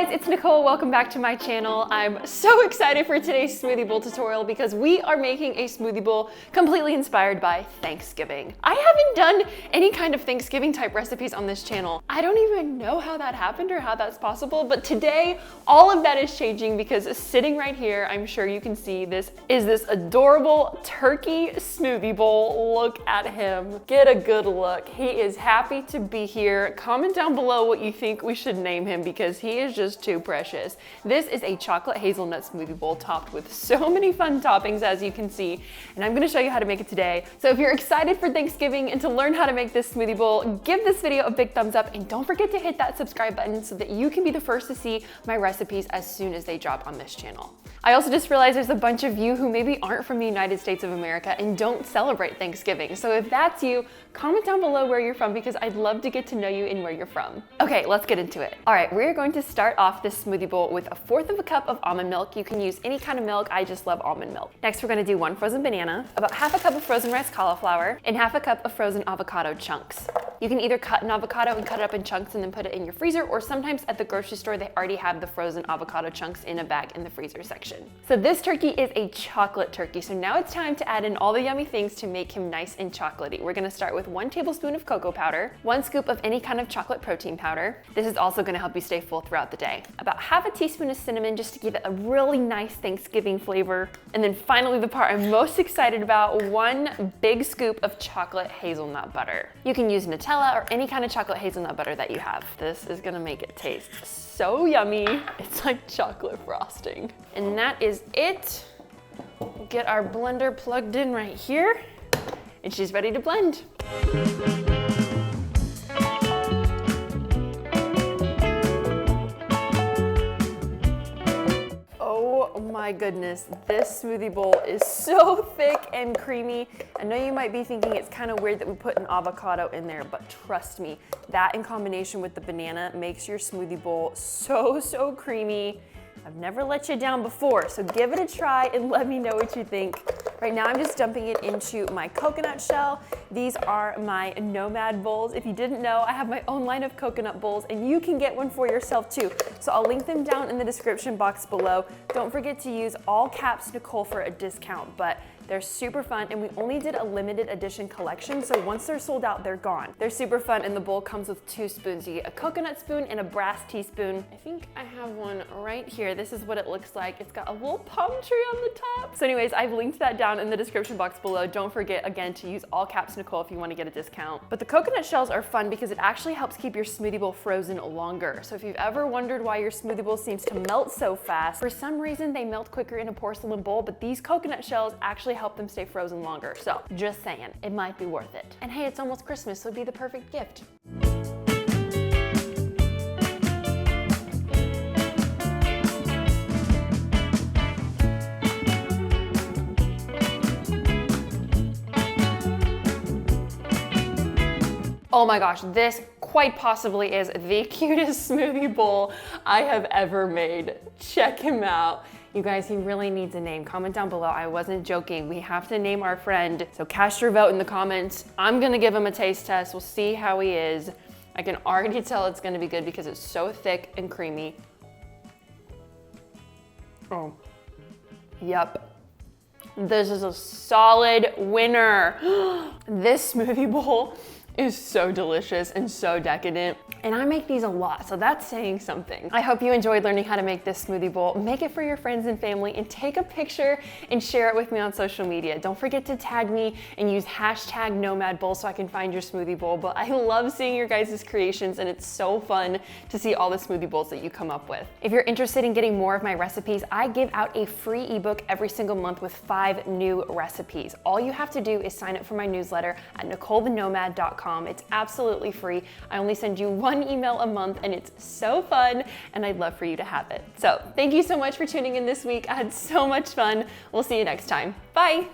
guys, it's Nicole. Welcome back to my channel. I'm so excited for today's smoothie bowl tutorial because we are making a smoothie bowl completely inspired by Thanksgiving. I haven't done any kind of Thanksgiving type recipes on this channel. I don't even know how that happened or how that's possible, but today all of that is changing because sitting right here, I'm sure you can see this adorable turkey smoothie bowl. Look at him. Get a good look. He is happy to be here. Comment down below what you think we should name him because he is just too precious. This is a chocolate hazelnut smoothie bowl topped with so many fun toppings, as you can see, and I'm gonna show you how to make it today. So if you're excited for Thanksgiving and to learn how to make this smoothie bowl, give this video a big thumbs up and don't forget to hit that subscribe button so that you can be the first to see my recipes as soon as they drop on this channel. I also just realized there's a bunch of you who maybe aren't from the United States of America and don't celebrate Thanksgiving. So if that's you, comment down below where you're from because I'd love to get to know you and where you're from. Okay, let's get into it. All right, we're going to start off this smoothie bowl with 1/4 cup of almond milk. You can use any kind of milk, I just love almond milk. Next, we're gonna do 1 frozen banana, about 1/2 cup of frozen rice cauliflower, and 1/2 cup of frozen avocado chunks. You can either cut an avocado and cut it up in chunks and then put it in your freezer, or sometimes at the grocery store, they already have the frozen avocado chunks in a bag in the freezer section. So this turkey is a chocolate turkey. So now it's time to add in all the yummy things to make him nice and chocolatey. We're gonna start with 1 tablespoon of cocoa powder, 1 scoop of any kind of chocolate protein powder. This is also gonna help you stay full throughout the day. About 1/2 teaspoon of cinnamon just to give it a really nice Thanksgiving flavor. And then finally the part I'm most excited about, 1 big scoop of chocolate hazelnut butter. You can use Nutella or any kind of chocolate hazelnut butter that you have. This is gonna make it taste so yummy. It's like chocolate frosting. And that is it. We'll get our blender plugged in right here and she's ready to blend. Oh my goodness, this smoothie bowl is so thick and creamy. I know you might be thinking it's kind of weird that we put an avocado in there, but trust me, that in combination with the banana makes your smoothie bowl so creamy. I've never let you down before, so give it a try and let me know what you think. Right now I'm just dumping it into my coconut shell. These are my Nomad bowls. If you didn't know, I have my own line of coconut bowls and you can get one for yourself too. So I'll link them down in the description box below. Don't forget to use all caps Nicole for a discount, but they're super fun and we only did a limited edition collection, so once they're sold out, they're gone. They're super fun and the bowl comes with 2 spoons. You get a coconut spoon and a brass teaspoon. I think I have one right here. This is what it looks like. It's got a little palm tree on the top. So anyways, I've linked that down in the description box below. Don't forget again to use all caps Nicole if you want to get a discount. But the coconut shells are fun because it actually helps keep your smoothie bowl frozen longer. So if you've ever wondered why your smoothie bowl seems to melt so fast, for some reason they melt quicker in a porcelain bowl, but these coconut shells actually help them stay frozen longer. So just saying, it might be worth it. And hey, it's almost Christmas, so it'd be the perfect gift. Oh my gosh, this quite possibly is the cutest smoothie bowl I have ever made. Check him out. You guys, he really needs a name. Comment down below. I wasn't joking. We have to name our friend. So cast your vote in the comments. I'm gonna give him a taste test. We'll see how he is. I can already tell it's gonna be good because it's so thick and creamy. Oh, yep. This is a solid winner. This smoothie bowl is so delicious and so decadent. And I make these a lot, so that's saying something. I hope you enjoyed learning how to make this smoothie bowl. Make it for your friends and family and take a picture and share it with me on social media. Don't forget to tag me and use #NomadBowl so I can find your smoothie bowl. But I love seeing your guys' creations and it's so fun to see all the smoothie bowls that you come up with. If you're interested in getting more of my recipes, I give out a free ebook every single month with 5 new recipes. All you have to do is sign up for my newsletter at NicoleTheNomad.com. It's absolutely free. I only send you 1 email a month and it's so fun and I'd love for you to have it. So thank you so much for tuning in this week. I had so much fun. We'll see you next time. Bye.